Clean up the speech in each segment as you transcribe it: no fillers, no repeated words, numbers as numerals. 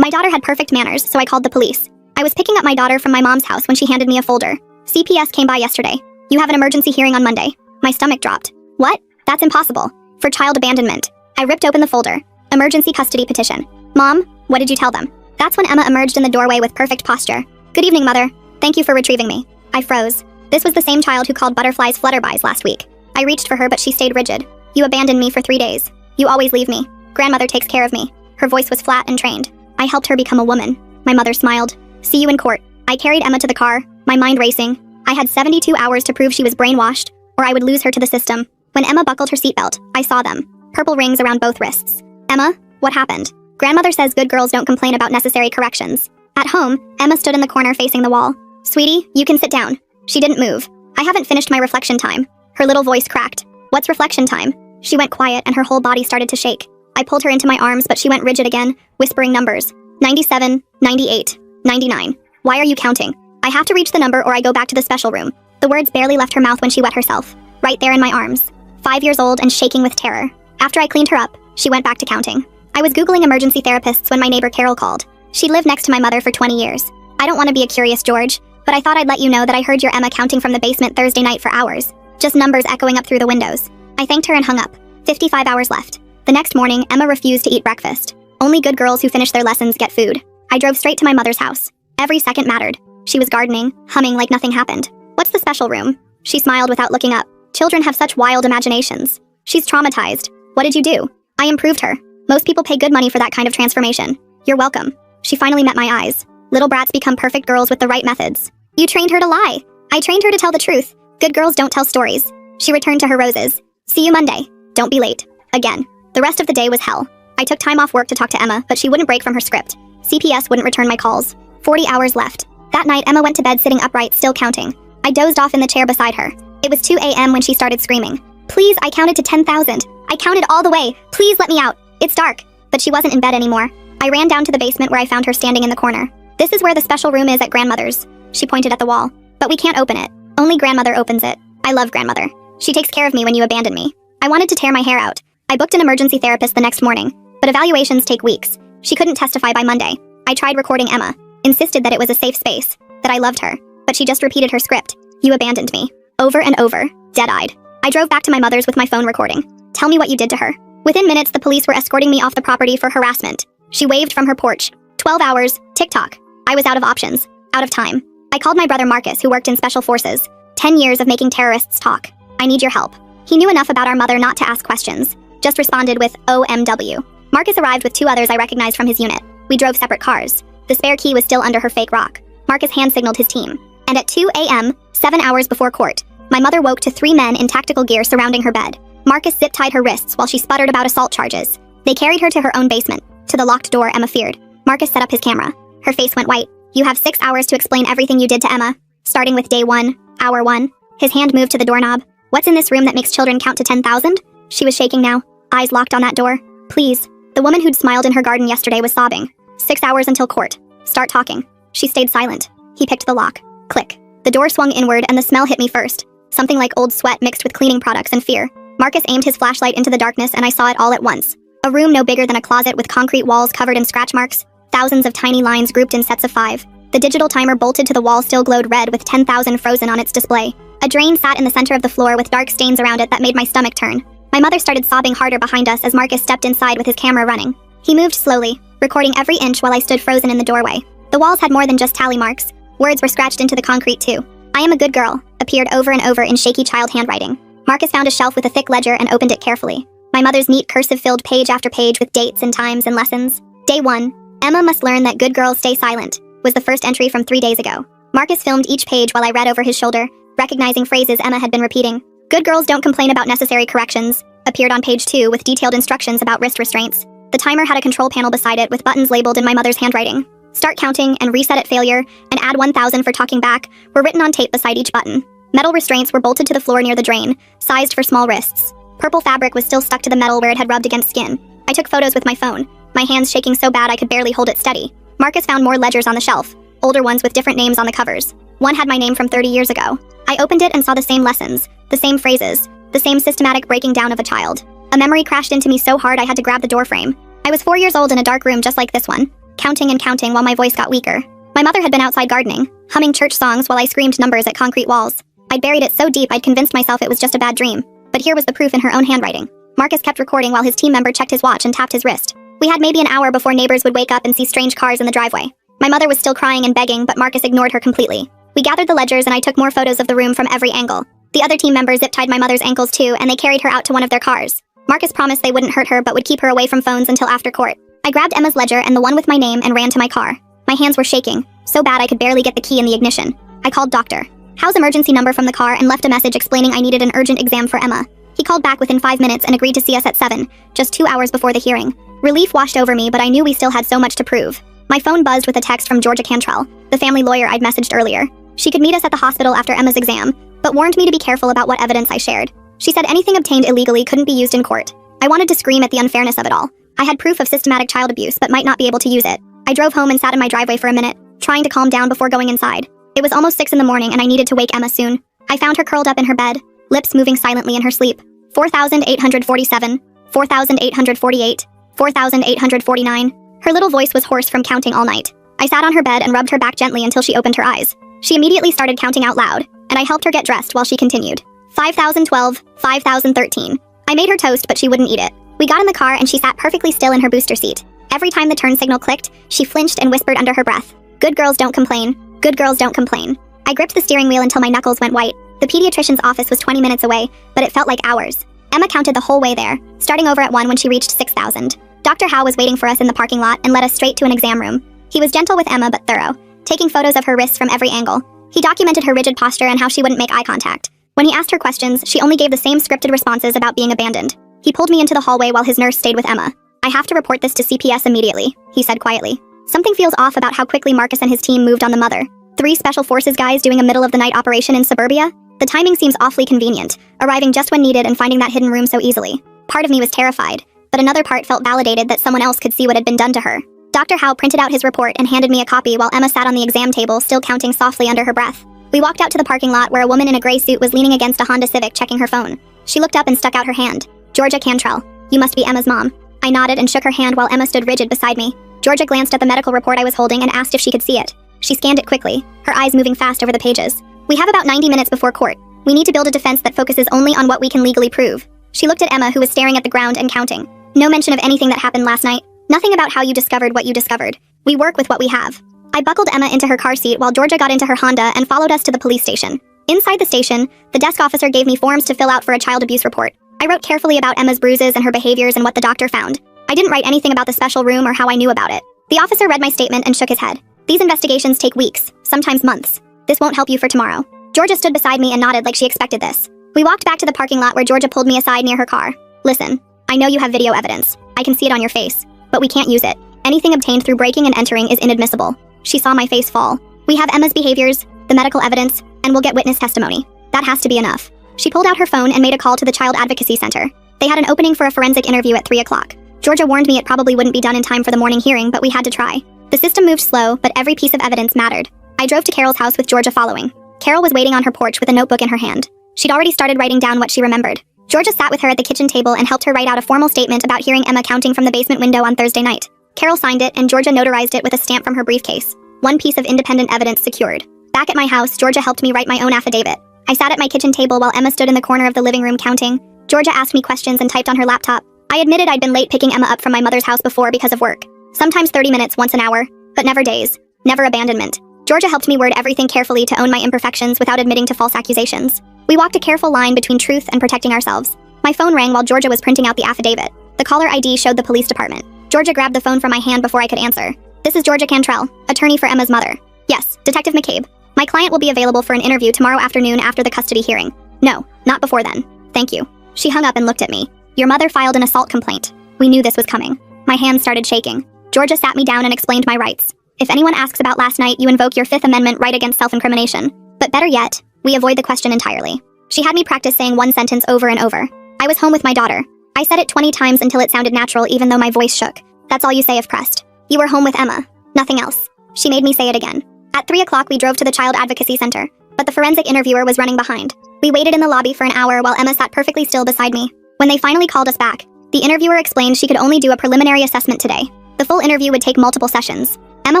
My daughter had perfect manners, so I called the police. I was picking up my daughter from my mom's house when she handed me a folder. CPS came by yesterday. You have an emergency hearing on Monday. My stomach dropped. What? That's impossible. For child abandonment. I ripped open the folder. Emergency custody petition. Mom, what did you tell them? That's when Emma emerged in the doorway with perfect posture. Good evening, Mother. Thank you for retrieving me. I froze. This was the same child who called butterflies flutterbys last week. I reached for her, but she stayed rigid. You abandoned me for 3 days. You always leave me. Grandmother takes care of me. Her voice was flat and trained. I helped her become a woman. My mother smiled. See you in court. I carried Emma to the car, my mind racing. I had 72 hours to prove she was brainwashed, or I would lose her to the system. When Emma buckled her seatbelt, I saw them. Purple rings around both wrists. Emma, what happened? Grandmother says good girls don't complain about necessary corrections. At home, Emma stood in the corner facing the wall. Sweetie, you can sit down. She didn't move. I haven't finished my reflection time. Her little voice cracked. What's reflection time? She went quiet and her whole body started to shake. I pulled her into my arms, but she went rigid again, whispering numbers. 97, 98, 99. Why are you counting? I have to reach the number or I go back to the special room. The words barely left her mouth when she wet herself. Right there in my arms. 5 years old and shaking with terror. After I cleaned her up, she went back to counting. I was Googling emergency therapists when my neighbor Carol called. She'd lived next to my mother for 20 years. I don't want to be a curious George, but I thought I'd let you know that I heard your Emma counting from the basement Thursday night for hours. Just numbers echoing up through the windows. I thanked her and hung up. 55 hours left. The next morning, Emma refused to eat breakfast. Only good girls who finish their lessons get food. I drove straight to my mother's house. Every second mattered. She was gardening, humming like nothing happened. What's the special room? She smiled without looking up. Children have such wild imaginations. She's traumatized. What did you do? I improved her. Most people pay good money for that kind of transformation. You're welcome. She finally met my eyes. Little brats become perfect girls with the right methods. You trained her to lie. I trained her to tell the truth. Good girls don't tell stories. She returned to her roses. See you Monday. Don't be late. Again. The rest of the day was hell. I took time off work to talk to Emma, but she wouldn't break from her script. CPS wouldn't return my calls. 40 hours left. That night, Emma went to bed sitting upright, still counting. I dozed off in the chair beside her. It was 2 a.m. when she started screaming. Please, I counted to 10,000. I counted all the way. Please let me out. It's dark. But she wasn't in bed anymore. I ran down to the basement where I found her standing in the corner. This is where the special room is at grandmother's. She pointed at the wall. But we can't open it. Only grandmother opens it. I love grandmother. She takes care of me when you abandon me. I wanted to tear my hair out. I booked an emergency therapist the next morning, but evaluations take weeks. She couldn't testify by Monday. I tried recording Emma, insisted that it was a safe space, that I loved her, but she just repeated her script. You abandoned me. Over and over, dead-eyed. I drove back to my mother's with my phone recording. Tell me what you did to her. Within minutes, the police were escorting me off the property for harassment. She waved from her porch. 12 hours, TikTok. I was out of options, out of time. I called my brother Marcus, who worked in special forces. 10 years of making terrorists talk. I need your help. He knew enough about our mother not to ask questions. Just responded with OMW. Marcus arrived with 2 others I recognized from his unit. We drove separate cars. The spare key was still under her fake rock. Marcus hand-signaled his team. And at 2 a.m., 7 hours before court, my mother woke to 3 men in tactical gear surrounding her bed. Marcus zip-tied her wrists while she sputtered about assault charges. They carried her to her own basement. To the locked door Emma feared. Marcus set up his camera. Her face went white. You have 6 hours to explain everything you did to Emma. Starting with day 1, hour 1. His hand moved to the doorknob. What's in this room that makes children count to 10,000? She was shaking now. Eyes locked on that door. Please. The woman who'd smiled in her garden yesterday was sobbing. 6 hours until court. Start talking. She stayed silent. He picked the lock. Click. The door swung inward and the smell hit me first. Something like old sweat mixed with cleaning products and fear. Marcus aimed his flashlight into the darkness and I saw it all at once. A room no bigger than a closet with concrete walls covered in scratch marks. Thousands of tiny lines grouped in sets of 5. The digital timer bolted to the wall still glowed red with 10,000 frozen on its display. A drain sat in the center of the floor with dark stains around it that made my stomach turn. My mother started sobbing harder behind us as Marcus stepped inside with his camera running. He moved slowly, recording every inch while I stood frozen in the doorway. The walls had more than just tally marks. Words were scratched into the concrete too. I am a good girl, appeared over and over in shaky child handwriting. Marcus found a shelf with a thick ledger and opened it carefully. My mother's neat cursive filled page after page with dates and times and lessons. Day 1. Emma must learn that good girls stay silent, was the first entry from 3 days ago. Marcus filmed each page while I read over his shoulder, recognizing phrases Emma had been repeating. Good girls don't complain about necessary corrections, appeared on page 2 with detailed instructions about wrist restraints. The timer had a control panel beside it with buttons labeled in my mother's handwriting. Start counting and reset at failure and add 1,000 for talking back were written on tape beside each button. Metal restraints were bolted to the floor near the drain, sized for small wrists. Purple fabric was still stuck to the metal where it had rubbed against skin. I took photos with my phone, my hands shaking so bad I could barely hold it steady. Marcus found more ledgers on the shelf, older ones with different names on the covers. One had my name from 30 years ago. I opened it and saw the same lessons, the same phrases, the same systematic breaking down of a child. A memory crashed into me so hard I had to grab the doorframe. I was 4 years old in a dark room just like this one. counting and counting while my voice got weaker. My mother had been outside gardening, humming church songs while I screamed numbers at concrete walls. I'd buried it so deep I'd convinced myself it was just a bad dream. But here was the proof in her own handwriting. Marcus kept recording while his team member checked his watch and tapped his wrist. We had maybe an hour before neighbors would wake up and see strange cars in the driveway. My mother was still crying and begging, but Marcus ignored her completely. We gathered the ledgers and I took more photos of the room from every angle. The other team members zip-tied my mother's ankles too, and they carried her out to one of their cars. Marcus promised they wouldn't hurt her but would keep her away from phones until after court. I grabbed Emma's ledger and the one with my name and ran to my car. My hands were shaking, so bad I could barely get the key in the ignition. I called Dr. Howe's emergency number from the car and left a message explaining I needed an urgent exam for Emma. He called back within 5 minutes and agreed to see us at 7, just 2 hours before the hearing. Relief washed over me, but I knew we still had so much to prove. My phone buzzed with a text from Georgia Cantrell, the family lawyer I'd messaged earlier. She could meet us at the hospital after Emma's exam, but warned me to be careful about what evidence I shared. She said anything obtained illegally couldn't be used in court. I wanted to scream at the unfairness of it all. I had proof of systematic child abuse but might not be able to use it. I drove home and sat in my driveway for a minute, trying to calm down before going inside. It was almost 6 in the morning and I needed to wake Emma soon. I found her curled up in her bed, lips moving silently in her sleep. 4,847, 4,848, 4,849. Her little voice was hoarse from counting all night. I sat on her bed and rubbed her back gently until she opened her eyes. She immediately started counting out loud, and I helped her get dressed while she continued. 5,012, 5,013. I made her toast, but she wouldn't eat it. We got in the car and she sat perfectly still in her booster seat. Every time the turn signal clicked, she flinched and whispered under her breath, "Good girls don't complain. Good girls don't complain." I gripped the steering wheel until my knuckles went white. The pediatrician's office was 20 minutes away, but it felt like hours. Emma counted the whole way there, starting over at 1 when she reached 6,000. Dr. Howe was waiting for us in the parking lot and led us straight to an exam room. He was gentle with Emma but thorough, taking photos of her wrists from every angle. He documented her rigid posture and how she wouldn't make eye contact. When he asked her questions, she only gave the same scripted responses about being abandoned. He pulled me into the hallway while his nurse stayed with Emma. "I have to report this to CPS immediately," he said quietly. Something feels off about how quickly Marcus and his team moved on the mother. 3 special forces guys doing a middle-of-the-night operation in suburbia? The timing seems awfully convenient, arriving just when needed and finding that hidden room so easily. Part of me was terrified, but another part felt validated that someone else could see what had been done to her. Dr. Howe printed out his report and handed me a copy while Emma sat on the exam table, still counting softly under her breath. We walked out to the parking lot where a woman in a gray suit was leaning against a Honda Civic checking her phone. She looked up and stuck out her hand. "Georgia Cantrell, you must be Emma's mom." I nodded and shook her hand while Emma stood rigid beside me. Georgia glanced at the medical report I was holding and asked if she could see it. She scanned it quickly, her eyes moving fast over the pages. "We have about 90 minutes before court. We need to build a defense that focuses only on what we can legally prove." She looked at Emma, who was staring at the ground and counting. "No mention of anything that happened last night. Nothing about how you discovered what you discovered. We work with what we have." I buckled Emma into her car seat while Georgia got into her Honda and followed us to the police station. Inside the station, the desk officer gave me forms to fill out for a child abuse report. I wrote carefully about Emma's bruises and her behaviors and what the doctor found. I didn't write anything about the special room or how I knew about it. The officer read my statement and shook his head. "These investigations take weeks, sometimes months. This won't help you for tomorrow." Georgia stood beside me and nodded like she expected this. We walked back to the parking lot where Georgia pulled me aside near her car. "Listen, I know you have video evidence. I can see it on your face. But we can't use it. Anything obtained through breaking and entering is inadmissible." She saw my face fall. "We have Emma's behaviors, the medical evidence, and we'll get witness testimony. That has to be enough." She pulled out her phone and made a call to the Child Advocacy Center. They had an opening for a forensic interview at 3 o'clock. Georgia warned me it probably wouldn't be done in time for the morning hearing, but we had to try. The system moved slow, but every piece of evidence mattered. I drove to Carol's house with Georgia following. Carol was waiting on her porch with a notebook in her hand. She'd already started writing down what she remembered. Georgia sat with her at the kitchen table and helped her write out a formal statement about hearing Emma counting from the basement window on Thursday night. Carol signed it and Georgia notarized it with a stamp from her briefcase. One piece of independent evidence secured. Back at my house, Georgia helped me write my own affidavit. I sat at my kitchen table while Emma stood in the corner of the living room counting. Georgia asked me questions and typed on her laptop. I admitted I'd been late picking Emma up from my mother's house before because of work. Sometimes 30 minutes once an hour, but never days. Never abandonment. Georgia helped me word everything carefully to own my imperfections without admitting to false accusations. We walked a careful line between truth and protecting ourselves. My phone rang while Georgia was printing out the affidavit. The caller ID showed the police department. Georgia grabbed the phone from my hand before I could answer. "This is Georgia Cantrell, attorney for Emma's mother." "Yes, Detective McCabe. My client will be available for an interview tomorrow afternoon after the custody hearing." "No, not before then. Thank you." She hung up and looked at me. "Your mother filed an assault complaint. We knew this was coming." My hands started shaking. Georgia sat me down and explained my rights. "If anyone asks about last night, you invoke your Fifth Amendment right against self-incrimination. But better yet, we avoid the question entirely." She had me practice saying one sentence over and over. "I was home with my daughter." I said it 20 times until it sounded natural even though my voice shook. "That's all you say if pressed. You were home with Emma. Nothing else." She made me say it again. At 3 o'clock we drove to the Child Advocacy Center, but the forensic interviewer was running behind. We waited in the lobby for an hour while Emma sat perfectly still beside me. When they finally called us back, the interviewer explained she could only do a preliminary assessment today. The full interview would take multiple sessions. Emma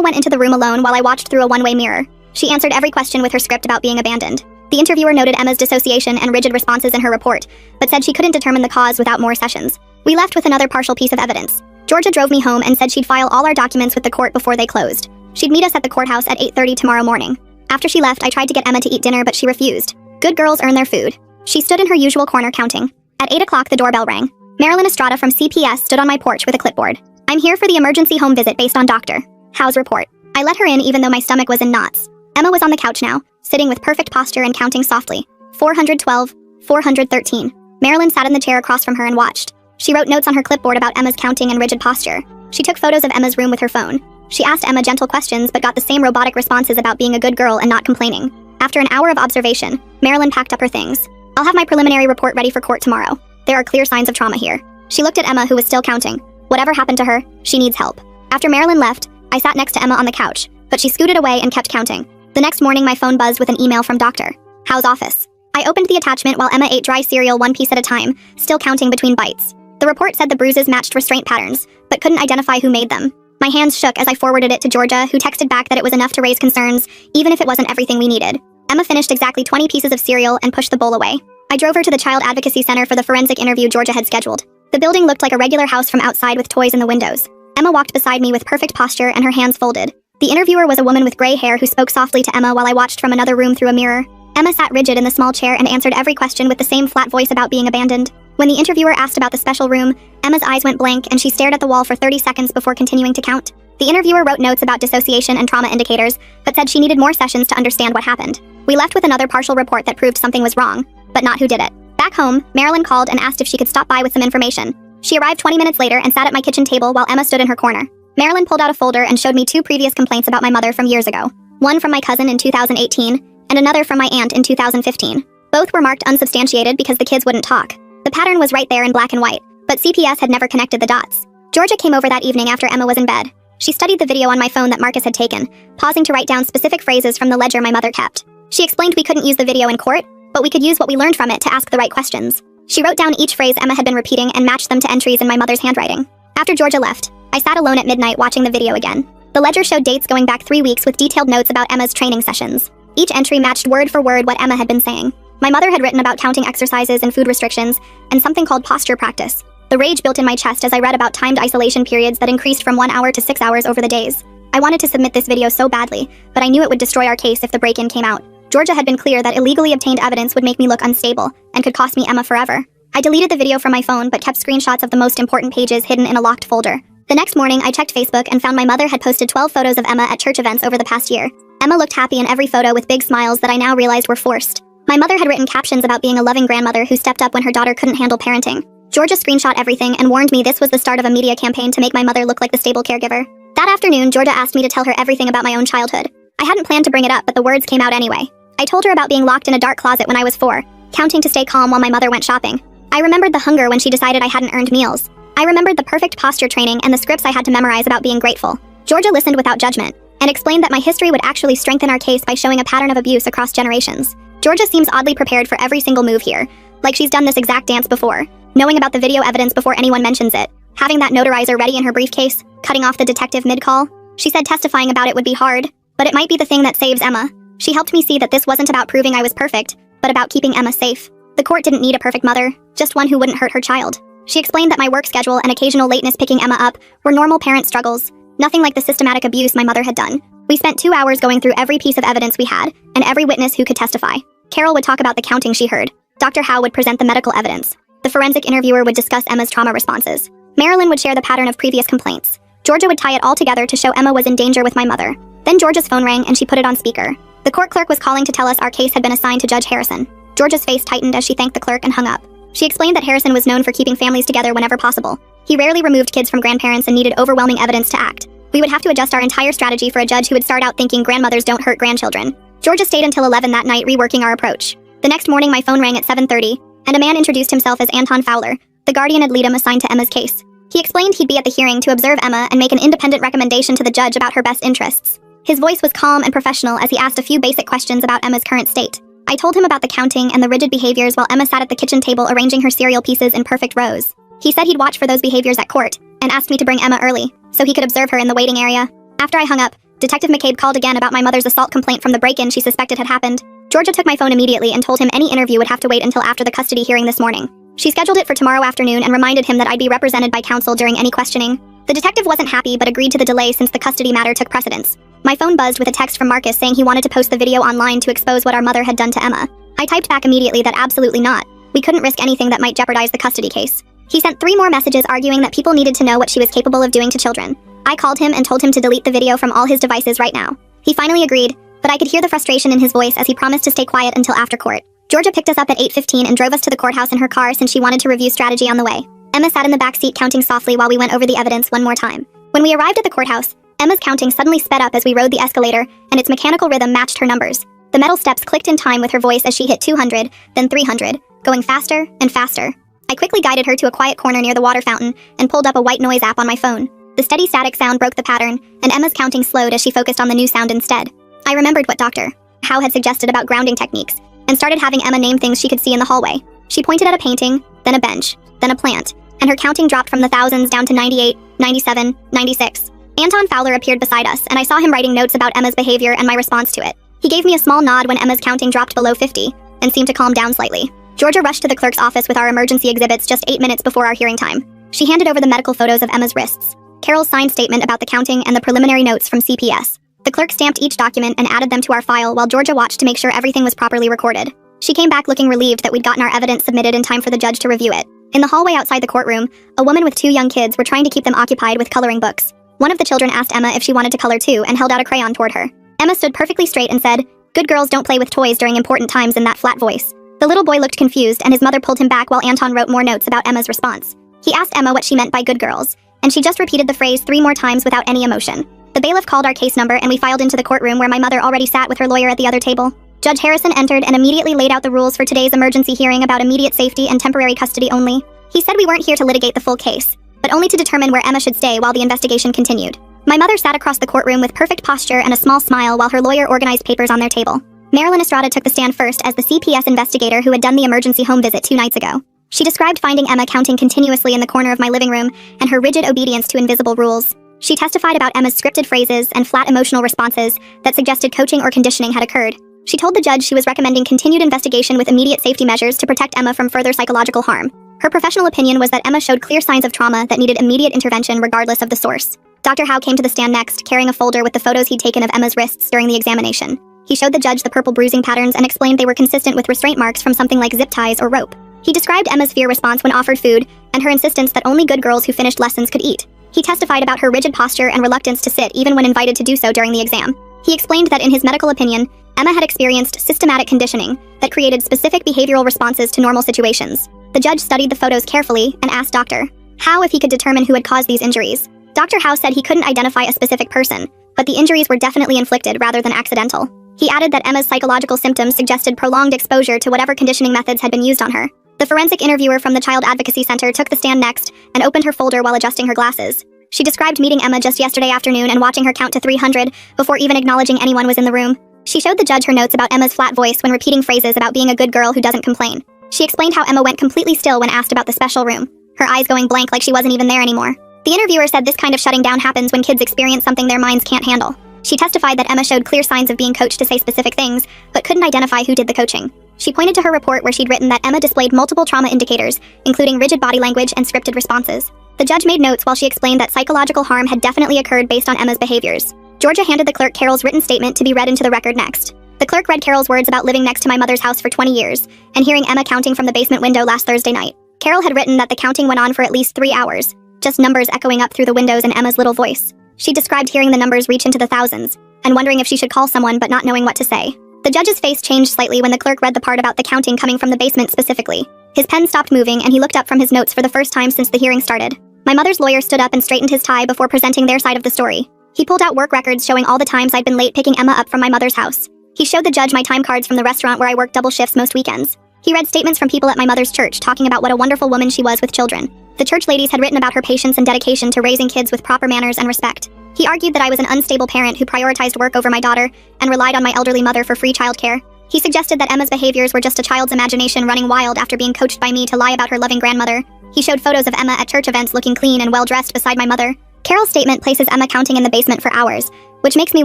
went into the room alone while I watched through a one-way mirror. She answered every question with her script about being abandoned. The interviewer noted Emma's dissociation and rigid responses in her report, but said she couldn't determine the cause without more sessions. We left with another partial piece of evidence. Georgia drove me home and said she'd file all our documents with the court before they closed. She'd meet us at the courthouse at 8:30 tomorrow morning. After she left, I tried to get Emma to eat dinner, but she refused. Good girls earn their food. She stood in her usual corner counting. At 8 o'clock, the doorbell rang. Marilyn Estrada from CPS stood on my porch with a clipboard. I'm here for the emergency home visit based on Dr. Howe's report. I let her in even though my stomach was in knots. Emma was on the couch now, sitting with perfect posture and counting softly. 412, 413. Marilyn sat in the chair across from her and watched. She wrote notes on her clipboard about Emma's counting and rigid posture. She took photos of Emma's room with her phone. She asked Emma gentle questions but got the same robotic responses about being a good girl and not complaining. After an hour of observation, Marilyn packed up her things. I'll have my preliminary report ready for court tomorrow. There are clear signs of trauma here. She looked at Emma, who was still counting. Whatever happened to her, she needs help. After Marilyn left, I sat next to Emma on the couch, but she scooted away and kept counting. The next morning, my phone buzzed with an email from Dr. Howe's office. I opened the attachment while Emma ate dry cereal one piece at a time, still counting between bites. The report said the bruises matched restraint patterns, but couldn't identify who made them. My hands shook as I forwarded it to Georgia, who texted back that it was enough to raise concerns, even if it wasn't everything we needed. Emma finished exactly 20 pieces of cereal and pushed the bowl away. I drove her to the Child Advocacy Center for the forensic interview Georgia had scheduled. The building looked like a regular house from outside with toys in the windows. Emma walked beside me with perfect posture and her hands folded. The interviewer was a woman with gray hair who spoke softly to Emma while I watched from another room through a mirror. Emma sat rigid in the small chair and answered every question with the same flat voice about being abandoned. When the interviewer asked about the special room, Emma's eyes went blank and she stared at the wall for 30 seconds before continuing to count. The interviewer wrote notes about dissociation and trauma indicators, but said she needed more sessions to understand what happened. We left with another partial report that proved something was wrong, but not who did it. Back home, Marilyn called and asked if she could stop by with some information. She arrived 20 minutes later and sat at my kitchen table while Emma stood in her corner. Marilyn pulled out a folder and showed me 2 previous complaints about my mother from years ago. One from my cousin in 2018, and another from my aunt in 2015. Both were marked unsubstantiated because the kids wouldn't talk. The pattern was right there in black and white, but CPS had never connected the dots. Georgia came over that evening after Emma was in bed. She studied the video on my phone that Marcus had taken, pausing to write down specific phrases from the ledger my mother kept. She explained we couldn't use the video in court, but we could use what we learned from it to ask the right questions. She wrote down each phrase Emma had been repeating and matched them to entries in my mother's handwriting. After Georgia left, I sat alone at midnight watching the video again. The ledger showed dates going back 3 weeks with detailed notes about Emma's training sessions. Each entry matched word for word what Emma had been saying. My mother had written about counting exercises and food restrictions, and something called posture practice. The rage built in my chest as I read about timed isolation periods that increased from 1 hour to 6 hours over the days. I wanted to submit this video so badly, but I knew it would destroy our case if the break-in came out. Georgia had been clear that illegally obtained evidence would make me look unstable, and could cost me Emma forever. I deleted the video from my phone but kept screenshots of the most important pages hidden in a locked folder. The next morning, I checked Facebook and found my mother had posted 12 photos of Emma at church events over the past year. Emma looked happy in every photo with big smiles that I now realized were forced. My mother had written captions about being a loving grandmother who stepped up when her daughter couldn't handle parenting. Georgia screenshot everything and warned me this was the start of a media campaign to make my mother look like the stable caregiver. That afternoon, Georgia asked me to tell her everything about my own childhood. I hadn't planned to bring it up, but the words came out anyway. I told her about being locked in a dark closet when I was 4, counting to stay calm while my mother went shopping. I remembered the hunger when she decided I hadn't earned meals. I remembered the perfect posture training and the scripts I had to memorize about being grateful. Georgia listened without judgment, and explained that my history would actually strengthen our case by showing a pattern of abuse across generations. Georgia seems oddly prepared for every single move here, like she's done this exact dance before, knowing about the video evidence before anyone mentions it, having that notarizer ready in her briefcase, cutting off the detective mid-call. She said testifying about it would be hard, but it might be the thing that saves Emma. She helped me see that this wasn't about proving I was perfect, but about keeping Emma safe. The court didn't need a perfect mother, just one who wouldn't hurt her child. She explained that my work schedule and occasional lateness picking Emma up were normal parent struggles, nothing like the systematic abuse my mother had done. We spent 2 hours going through every piece of evidence we had, and every witness who could testify. Carol would talk about the counting she heard. Dr. Howe would present the medical evidence. The forensic interviewer would discuss Emma's trauma responses. Marilyn would share the pattern of previous complaints. Georgia would tie it all together to show Emma was in danger with my mother. Then Georgia's phone rang and she put it on speaker. The court clerk was calling to tell us our case had been assigned to Judge Harrison. Georgia's face tightened as she thanked the clerk and hung up. She explained that Harrison was known for keeping families together whenever possible. He rarely removed kids from grandparents and needed overwhelming evidence to act. We would have to adjust our entire strategy for a judge who would start out thinking grandmothers don't hurt grandchildren. Georgia stayed until 11 that night reworking our approach. The next morning my phone rang at 7:30, and a man introduced himself as Anton Fowler, the guardian ad litem assigned to Emma's case. He explained he'd be at the hearing to observe Emma and make an independent recommendation to the judge about her best interests. His voice was calm and professional as he asked a few basic questions about Emma's current state. I told him about the counting and the rigid behaviors while Emma sat at the kitchen table arranging her cereal pieces in perfect rows. He said he'd watch for those behaviors at court, and asked me to bring Emma early. so he could observe her in the waiting area. After I hung up, Detective McCabe called again about my mother's assault complaint from the break-in she suspected had happened. Georgia took my phone immediately and told him any interview would have to wait until after the custody hearing this morning. She scheduled it for tomorrow afternoon and reminded him that I'd be represented by counsel during any questioning. The detective wasn't happy but agreed to the delay since the custody matter took precedence. My phone buzzed with a text from Marcus saying he wanted to post the video online to expose what our mother had done to Emma. I typed back immediately that absolutely not. We couldn't risk anything that might jeopardize the custody case. He sent 3 more messages arguing that people needed to know what she was capable of doing to children. I called him and told him to delete the video from all his devices right now. He finally agreed, but I could hear the frustration in his voice as he promised to stay quiet until after court. Georgia picked us up at 8:15 and drove us to the courthouse in her car since she wanted to review strategy on the way. Emma sat in the back seat counting softly while we went over the evidence one more time. When we arrived at the courthouse, Emma's counting suddenly sped up as we rode the escalator, and its mechanical rhythm matched her numbers. The metal steps clicked in time with her voice as she hit 200, then 300, going faster and faster. I quickly guided her to a quiet corner near the water fountain and pulled up a white noise app on my phone. The steady static sound broke the pattern, and Emma's counting slowed as she focused on the new sound instead. I remembered what Dr. Howe had suggested about grounding techniques, and started having Emma name things she could see in the hallway. She pointed at a painting, then a bench, then a plant, and her counting dropped from the thousands down to 98, 97, 96. Anton Fowler appeared beside us, and I saw him writing notes about Emma's behavior and my response to it. He gave me a small nod when Emma's counting dropped below 50, and seemed to calm down slightly. Georgia rushed to the clerk's office with our emergency exhibits just 8 minutes before our hearing time. She handed over the medical photos of Emma's wrists, Carol's signed statement about the counting, and the preliminary notes from CPS. The clerk stamped each document and added them to our file while Georgia watched to make sure everything was properly recorded. She came back looking relieved that we'd gotten our evidence submitted in time for the judge to review it. In the hallway outside the courtroom, a woman with 2 young kids were trying to keep them occupied with coloring books. One of the children asked Emma if she wanted to color too and held out a crayon toward her. Emma stood perfectly straight and said, "Good girls don't play with toys during important times," in that flat voice. The little boy looked confused and his mother pulled him back while Anton wrote more notes about Emma's response. He asked Emma what she meant by good girls, and she just repeated the phrase 3 more times without any emotion. The bailiff called our case number and we filed into the courtroom where my mother already sat with her lawyer at the other table. Judge Harrison entered and immediately laid out the rules for today's emergency hearing about immediate safety and temporary custody only. He said we weren't here to litigate the full case, but only to determine where Emma should stay while the investigation continued. My mother sat across the courtroom with perfect posture and a small smile while her lawyer organized papers on their table. Marilyn Estrada took the stand first as the CPS investigator who had done the emergency home visit 2 nights ago. She described finding Emma counting continuously in the corner of my living room and her rigid obedience to invisible rules. She testified about Emma's scripted phrases and flat emotional responses that suggested coaching or conditioning had occurred. She told the judge she was recommending continued investigation with immediate safety measures to protect Emma from further psychological harm. Her professional opinion was that Emma showed clear signs of trauma that needed immediate intervention regardless of the source. Dr. Howe came to the stand next, carrying a folder with the photos he'd taken of Emma's wrists during the examination. He showed the judge the purple bruising patterns and explained they were consistent with restraint marks from something like zip ties or rope. He described Emma's fear response when offered food and her insistence that only good girls who finished lessons could eat. He testified about her rigid posture and reluctance to sit even when invited to do so during the exam. He explained that in his medical opinion, Emma had experienced systematic conditioning that created specific behavioral responses to normal situations. The judge studied the photos carefully and asked Dr. Howe if he could determine who had caused these injuries. Dr. Howe said he couldn't identify a specific person, but the injuries were definitely inflicted rather than accidental. He added that Emma's psychological symptoms suggested prolonged exposure to whatever conditioning methods had been used on her. The forensic interviewer from the Child Advocacy Center took the stand next and opened her folder while adjusting her glasses. She described meeting Emma just yesterday afternoon and watching her count to 300 before even acknowledging anyone was in the room. She showed the judge her notes about Emma's flat voice when repeating phrases about being a good girl who doesn't complain. She explained how Emma went completely still when asked about the special room, her eyes going blank like she wasn't even there anymore. The interviewer said this kind of shutting down happens when kids experience something their minds can't handle. She testified that Emma showed clear signs of being coached to say specific things, but couldn't identify who did the coaching. She pointed to her report where she'd written that Emma displayed multiple trauma indicators, including rigid body language and scripted responses. The judge made notes while she explained that psychological harm had definitely occurred based on Emma's behaviors. Georgia handed the clerk Carol's written statement to be read into the record next. The clerk read Carol's words about living next to my mother's house for 20 years, and hearing Emma counting from the basement window last Thursday night. Carol had written that the counting went on for at least 3 hours, just numbers echoing up through the windows in Emma's little voice. She described hearing the numbers reach into the thousands, and wondering if she should call someone but not knowing what to say. The judge's face changed slightly when the clerk read the part about the counting coming from the basement specifically. His pen stopped moving and he looked up from his notes for the first time since the hearing started. My mother's lawyer stood up and straightened his tie before presenting their side of the story. He pulled out work records showing all the times I'd been late picking Emma up from my mother's house. He showed the judge my time cards from the restaurant where I worked double shifts most weekends. He read statements from people at my mother's church talking about what a wonderful woman she was with children. The church ladies had written about her patience and dedication to raising kids with proper manners and respect. He argued that I was an unstable parent who prioritized work over my daughter and relied on my elderly mother for free childcare. He suggested that Emma's behaviors were just a child's imagination running wild after being coached by me to lie about her loving grandmother. He showed photos of Emma at church events looking clean and well-dressed beside my mother. Carol's statement places Emma counting in the basement for hours, which makes me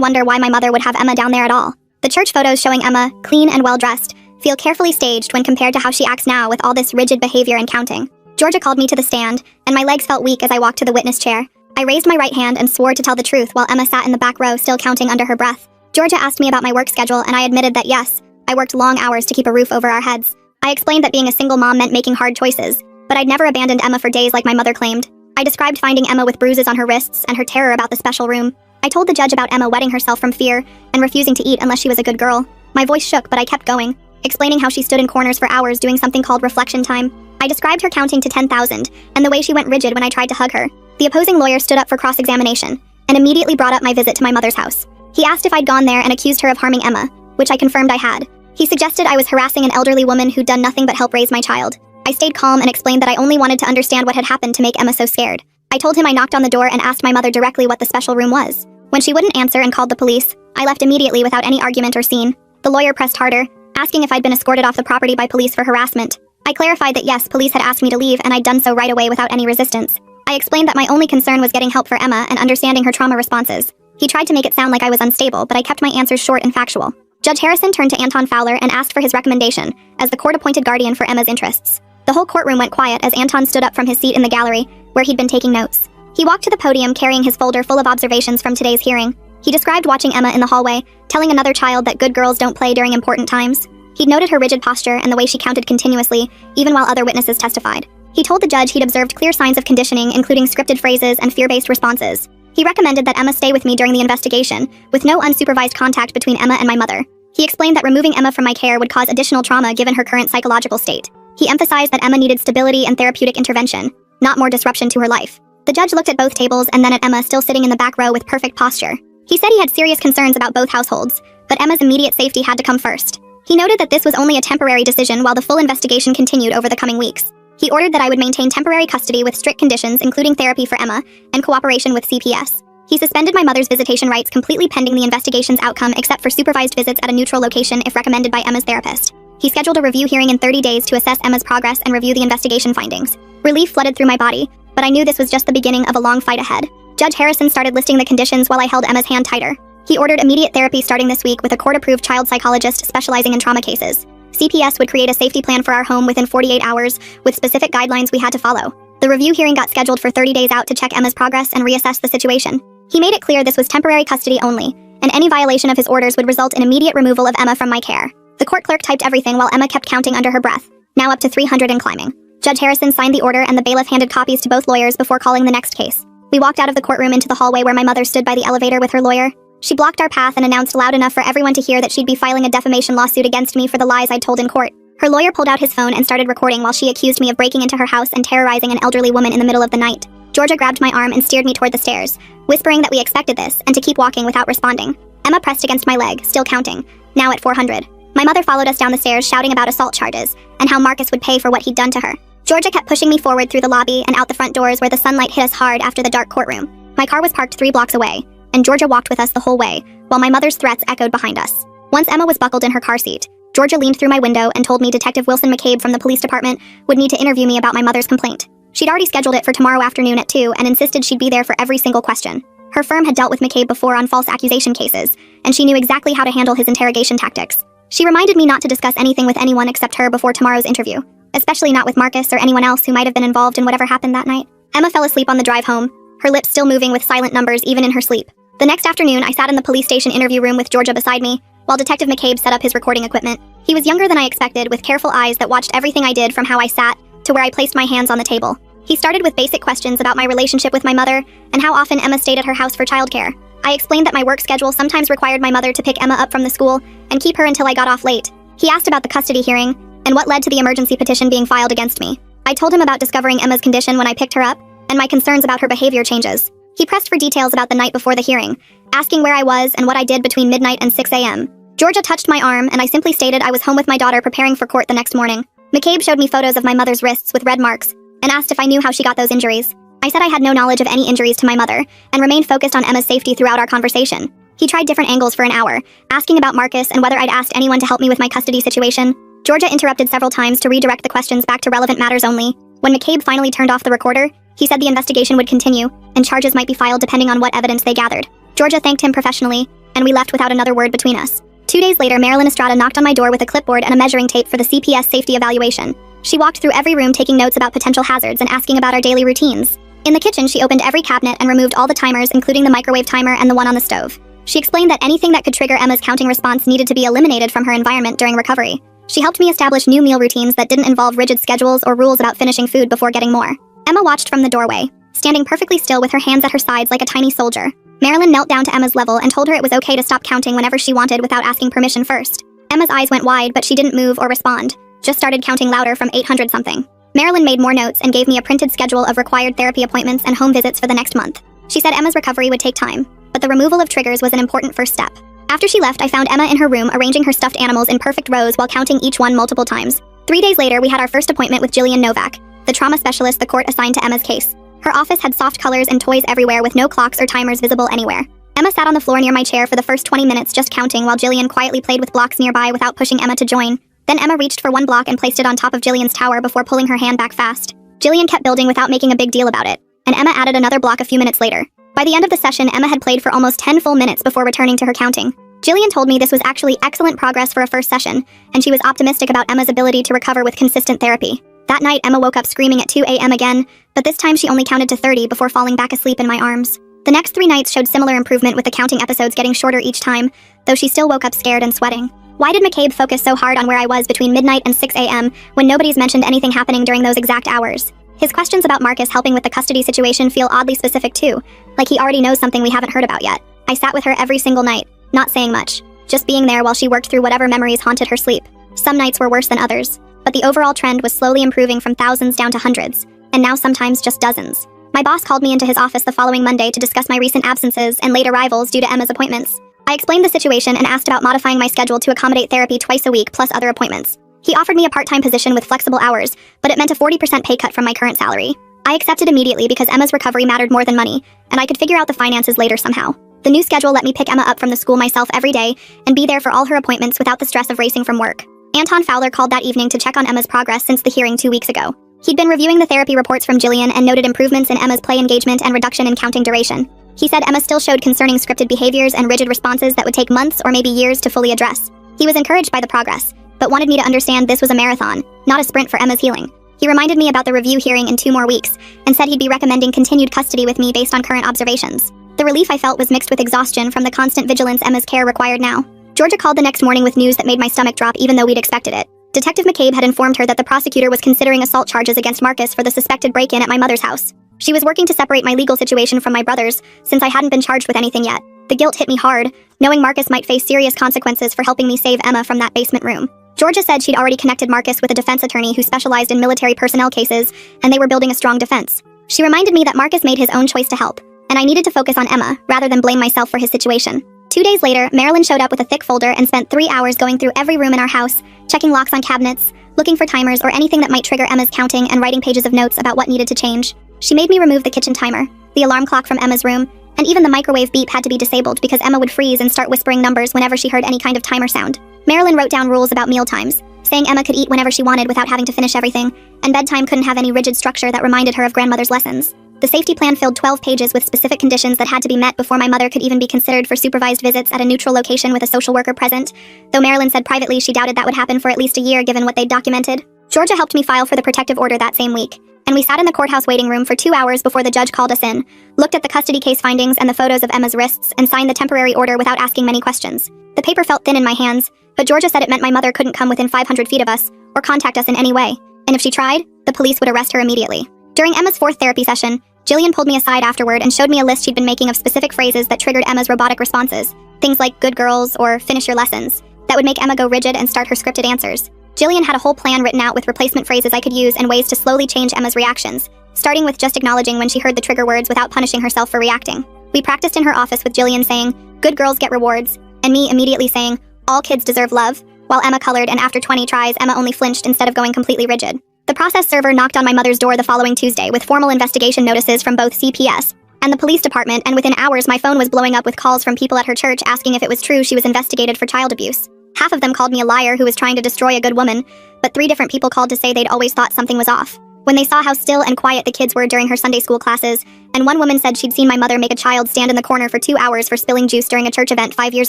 wonder why my mother would have Emma down there at all. The church photos showing Emma, clean and well-dressed, feel carefully staged when compared to how she acts now with all this rigid behavior and counting. Georgia called me to the stand, and my legs felt weak as I walked to the witness chair. I raised my right hand and swore to tell the truth while Emma sat in the back row still counting under her breath. Georgia asked me about my work schedule, and I admitted that yes, I worked long hours to keep a roof over our heads. I explained that being a single mom meant making hard choices, but I'd never abandoned Emma for days like my mother claimed. I described finding Emma with bruises on her wrists and her terror about the special room. I told the judge about Emma wetting herself from fear and refusing to eat unless she was a good girl. My voice shook, but I kept going, explaining how she stood in corners for hours doing something called reflection time. I described her counting to 10,000 and the way she went rigid when I tried to hug her. The opposing lawyer stood up for cross-examination and immediately brought up my visit to my mother's house. He asked if I'd gone there and accused her of harming Emma, which I confirmed I had. He suggested I was harassing an elderly woman who'd done nothing but help raise my child. I stayed calm and explained that I only wanted to understand what had happened to make Emma so scared. I told him I knocked on the door and asked my mother directly what the special room was. When she wouldn't answer and called the police, I left immediately without any argument or scene. The lawyer pressed harder, asking if I'd been escorted off the property by police for harassment. I clarified that yes, police had asked me to leave and I'd done so right away without any resistance. I explained that my only concern was getting help for Emma and understanding her trauma responses. He tried to make it sound like I was unstable, but I kept my answers short and factual. Judge Harrison turned to Anton Fowler and asked for his recommendation as the court-appointed guardian for Emma's interests. The whole courtroom went quiet as Anton stood up from his seat in the gallery, where he'd been taking notes. He walked to the podium carrying his folder full of observations from today's hearing. He described watching Emma in the hallway, telling another child that good girls don't play during important times. He'd noted her rigid posture and the way she counted continuously, even while other witnesses testified. He told the judge he'd observed clear signs of conditioning, including scripted phrases and fear-based responses. He recommended that Emma stay with me during the investigation, with no unsupervised contact between Emma and my mother. He explained that removing Emma from my care would cause additional trauma given her current psychological state. He emphasized that Emma needed stability and therapeutic intervention, not more disruption to her life. The judge looked at both tables and then at Emma still sitting in the back row with perfect posture. He said he had serious concerns about both households, but Emma's immediate safety had to come first. He noted that this was only a temporary decision while the full investigation continued over the coming weeks. He ordered that I would maintain temporary custody with strict conditions including therapy for Emma and cooperation with CPS. He suspended my mother's visitation rights completely pending the investigation's outcome except for supervised visits at a neutral location if recommended by Emma's therapist. He scheduled a review hearing in 30 days to assess Emma's progress and review the investigation findings. Relief flooded through my body, but I knew this was just the beginning of a long fight ahead. Judge Harrison started listing the conditions while I held Emma's hand tighter. He ordered immediate therapy starting this week with a court-approved child psychologist specializing in trauma cases. CPS would create a safety plan for our home within 48 hours with specific guidelines we had to follow. The review hearing got scheduled for 30 days out to check Emma's progress and reassess the situation. He made it clear this was temporary custody only, and any violation of his orders would result in immediate removal of Emma from my care. The court clerk typed everything while Emma kept counting under her breath, now up to 300 and climbing. Judge Harrison signed the order and the bailiff handed copies to both lawyers before calling the next case. We walked out of the courtroom into the hallway where my mother stood by the elevator with her lawyer. She blocked our path and announced loud enough for everyone to hear that she'd be filing a defamation lawsuit against me for the lies I'd told in court. Her lawyer pulled out his phone and started recording while she accused me of breaking into her house and terrorizing an elderly woman in the middle of the night. Georgia grabbed my arm and steered me toward the stairs, whispering that we expected this and to keep walking without responding. Emma pressed against my leg, still counting, now at 400. My mother followed us down the stairs shouting about assault charges and how Marcus would pay for what he'd done to her. Georgia kept pushing me forward through the lobby and out the front doors where the sunlight hit us hard after the dark courtroom. My car was parked 3 blocks away, and Georgia walked with us the whole way, while my mother's threats echoed behind us. Once Emma was buckled in her car seat, Georgia leaned through my window and told me Detective Wilson McCabe from the police department would need to interview me about my mother's complaint. She'd already scheduled it for tomorrow afternoon at 2 and insisted she'd be there for every single question. Her firm had dealt with McCabe before on false accusation cases, and she knew exactly how to handle his interrogation tactics. She reminded me not to discuss anything with anyone except her before tomorrow's interview, especially not with Marcus or anyone else who might have been involved in whatever happened that night. Emma fell asleep on the drive home, her lips still moving with silent numbers even in her sleep. The next afternoon, I sat in the police station interview room with Georgia beside me, while Detective McCabe set up his recording equipment. He was younger than I expected, with careful eyes that watched everything I did from how I sat to where I placed my hands on the table. He started with basic questions about my relationship with my mother and how often Emma stayed at her house for childcare. I explained that my work schedule sometimes required my mother to pick Emma up from the school and keep her until I got off late. He asked about the custody hearing and what led to the emergency petition being filed against me. I told him about discovering Emma's condition when I picked her up and my concerns about her behavior changes. He pressed for details about the night before the hearing, asking where I was and what I did between midnight and 6 a.m. Georgia touched my arm and I simply stated I was home with my daughter preparing for court the next morning. McCabe showed me photos of my mother's wrists with red marks and asked if I knew how she got those injuries. I said I had no knowledge of any injuries to my mother and remained focused on Emma's safety throughout our conversation. He tried different angles for an hour, asking about Marcus and whether I'd asked anyone to help me with my custody situation. Georgia interrupted several times to redirect the questions back to relevant matters only. When McCabe finally turned off the recorder, He said the investigation would continue, and charges might be filed depending on what evidence they gathered. Georgia thanked him professionally, and we left without another word between us. 2 days later, Marilyn Estrada knocked on my door with a clipboard and a measuring tape for the CPS safety evaluation. She walked through every room taking notes about potential hazards and asking about our daily routines. In the kitchen, she opened every cabinet and removed all the timers, including the microwave timer and the one on the stove. She explained that anything that could trigger Emma's counting response needed to be eliminated from her environment during recovery. She helped me establish new meal routines that didn't involve rigid schedules or rules about finishing food before getting more. Emma watched from the doorway, standing perfectly still with her hands at her sides like a tiny soldier. Marilyn knelt down to Emma's level and told her it was okay to stop counting whenever she wanted without asking permission first. Emma's eyes went wide, but she didn't move or respond, just started counting louder from 800-something. Marilyn made more notes and gave me a printed schedule of required therapy appointments and home visits for the next month. She said Emma's recovery would take time, but the removal of triggers was an important first step. After she left, I found Emma in her room arranging her stuffed animals in perfect rows while counting each one multiple times. 3 days later, we had our first appointment with Jillian Novak, the trauma specialist the court assigned to Emma's case. Her office had soft colors and toys everywhere with no clocks or timers visible anywhere. Emma sat on the floor near my chair for the first 20 minutes just counting while Jillian quietly played with blocks nearby without pushing Emma to join. Then Emma reached for one block and placed it on top of Jillian's tower before pulling her hand back fast. Jillian kept building without making a big deal about it, and Emma added another block a few minutes later. By the end of the session, Emma had played for almost 10 full minutes before returning to her counting. Jillian told me this was actually excellent progress for a first session, and she was optimistic about Emma's ability to recover with consistent therapy. That night, Emma woke up screaming at 2 a.m. again, but this time she only counted to 30 before falling back asleep in my arms. The next 3 nights showed similar improvement with the counting episodes getting shorter each time, though she still woke up scared and sweating. Why did McCabe focus so hard on where I was between midnight and 6 a.m. when nobody's mentioned anything happening during those exact hours? His questions about Marcus helping with the custody situation feel oddly specific too, like he already knows something we haven't heard about yet. I sat with her every single night, not saying much, just being there while she worked through whatever memories haunted her sleep. Some nights were worse than others, but the overall trend was slowly improving from thousands down to hundreds, and now sometimes just dozens. My boss called me into his office the following Monday to discuss my recent absences and late arrivals due to Emma's appointments. I explained the situation and asked about modifying my schedule to accommodate therapy twice a week plus other appointments. He offered me a part-time position with flexible hours, but it meant a 40% pay cut from my current salary. I accepted immediately because Emma's recovery mattered more than money, and I could figure out the finances later somehow. The new schedule let me pick Emma up from the school myself every day and be there for all her appointments without the stress of racing from work. Anton Fowler called that evening to check on Emma's progress since the hearing 2 weeks ago. He'd been reviewing the therapy reports from Jillian and noted improvements in Emma's play engagement and reduction in counting duration. He said Emma still showed concerning scripted behaviors and rigid responses that would take months or maybe years to fully address. He was encouraged by the progress, but wanted me to understand this was a marathon, not a sprint for Emma's healing. He reminded me about the review hearing in 2 more weeks, and said he'd be recommending continued custody with me based on current observations. The relief I felt was mixed with exhaustion from the constant vigilance Emma's care required now. Georgia called the next morning with news that made my stomach drop even though we'd expected it. Detective McCabe had informed her that the prosecutor was considering assault charges against Marcus for the suspected break-in at my mother's house. She was working to separate my legal situation from my brother's, since I hadn't been charged with anything yet. The guilt hit me hard, knowing Marcus might face serious consequences for helping me save Emma from that basement room. Georgia said she'd already connected Marcus with a defense attorney who specialized in military personnel cases, and they were building a strong defense. She reminded me that Marcus made his own choice to help, and I needed to focus on Emma, rather than blame myself for his situation. 2 days later, Marilyn showed up with a thick folder and spent 3 hours going through every room in our house, checking locks on cabinets, looking for timers or anything that might trigger Emma's counting, and writing pages of notes about what needed to change. She made me remove the kitchen timer, the alarm clock from Emma's room, and even the microwave beep had to be disabled because Emma would freeze and start whispering numbers whenever she heard any kind of timer sound. Marilyn wrote down rules about meal times, saying Emma could eat whenever she wanted without having to finish everything, and bedtime couldn't have any rigid structure that reminded her of grandmother's lessons. The safety plan filled 12 pages with specific conditions that had to be met before my mother could even be considered for supervised visits at a neutral location with a social worker present, though Marilyn said privately she doubted that would happen for at least a year given what they'd documented. Georgia helped me file for the protective order that same week, and we sat in the courthouse waiting room for 2 hours before the judge called us in, looked at the custody case findings and the photos of Emma's wrists, and signed the temporary order without asking many questions. The paper felt thin in my hands, but Georgia said it meant my mother couldn't come within 500 feet of us or contact us in any way, and if she tried, the police would arrest her immediately. During Emma's 4th therapy session, Jillian pulled me aside afterward and showed me a list she'd been making of specific phrases that triggered Emma's robotic responses, things like "good girls" or "finish your lessons," that would make Emma go rigid and start her scripted answers. Jillian had a whole plan written out with replacement phrases I could use and ways to slowly change Emma's reactions, starting with just acknowledging when she heard the trigger words without punishing herself for reacting. We practiced in her office with Jillian saying, "Good girls get rewards," and me immediately saying, "All kids deserve love," while Emma colored, and after 20 tries, Emma only flinched instead of going completely rigid. The process server knocked on my mother's door the following Tuesday with formal investigation notices from both CPS and the police department, and within hours my phone was blowing up with calls from people at her church asking if it was true she was investigated for child abuse. Half of them called me a liar who was trying to destroy a good woman, but 3 different people called to say they'd always thought something was off. when they saw how still and quiet the kids were during her Sunday school classes, and one woman said she'd seen my mother make a child stand in the corner for 2 hours for spilling juice during a church event 5 years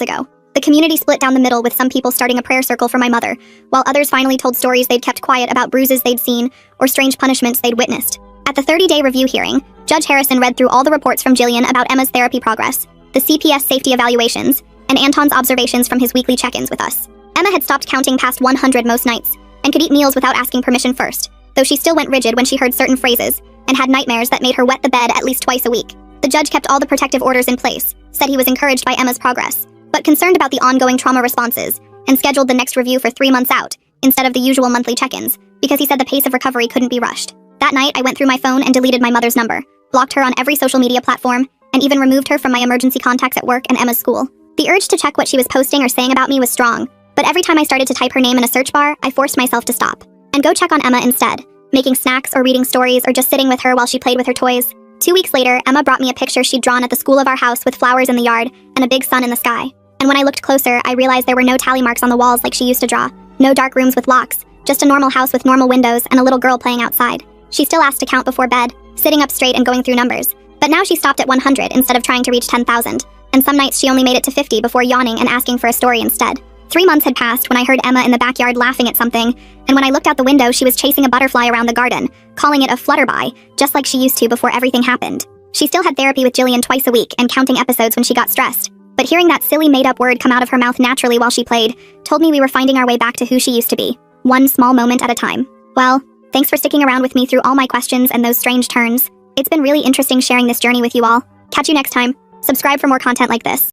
ago. The community split down the middle, with some people starting a prayer circle for my mother, while others finally told stories they'd kept quiet about bruises they'd seen or strange punishments they'd witnessed. At the 30-day review hearing, Judge Harrison read through all the reports from Jillian about Emma's therapy progress, the CPS safety evaluations, and Anton's observations from his weekly check-ins with us. Emma had stopped counting past 100 most nights, and could eat meals without asking permission first, though she still went rigid when she heard certain phrases, and had nightmares that made her wet the bed at least twice a week. The judge kept all the protective orders in place, said he was encouraged by Emma's progress, but concerned about the ongoing trauma responses, and scheduled the next review for 3 months out, instead of the usual monthly check-ins, because he said the pace of recovery couldn't be rushed. That night, I went through my phone and deleted my mother's number, blocked her on every social media platform, and even removed her from my emergency contacts at work and Emma's school. The urge to check what she was posting or saying about me was strong, but every time I started to type her name in a search bar, I forced myself to stop and go check on Emma instead, making snacks or reading stories or just sitting with her while she played with her toys. 2 weeks later, Emma brought me a picture she'd drawn at the school of our house with flowers in the yard and a big sun in the sky. And when I looked closer, I realized there were no tally marks on the walls like she used to draw, no dark rooms with locks, just a normal house with normal windows and a little girl playing outside. She still asked to count before bed, sitting up straight and going through numbers, but now she stopped at 100 instead of trying to reach 10,000, and some nights she only made it to 50 before yawning and asking for a story instead. 3 months had passed when I heard Emma in the backyard laughing at something, and when I looked out the window, she was chasing a butterfly around the garden, calling it a flutterby, just like she used to before everything happened. She still had therapy with Jillian twice a week and counting episodes when she got stressed, but hearing that silly made-up word come out of her mouth naturally while she played told me we were finding our way back to who she used to be, one small moment at a time. Well, thanks for sticking around with me through all my questions and those strange turns. It's been really interesting sharing this journey with you all. Catch you next time. Subscribe for more content like this.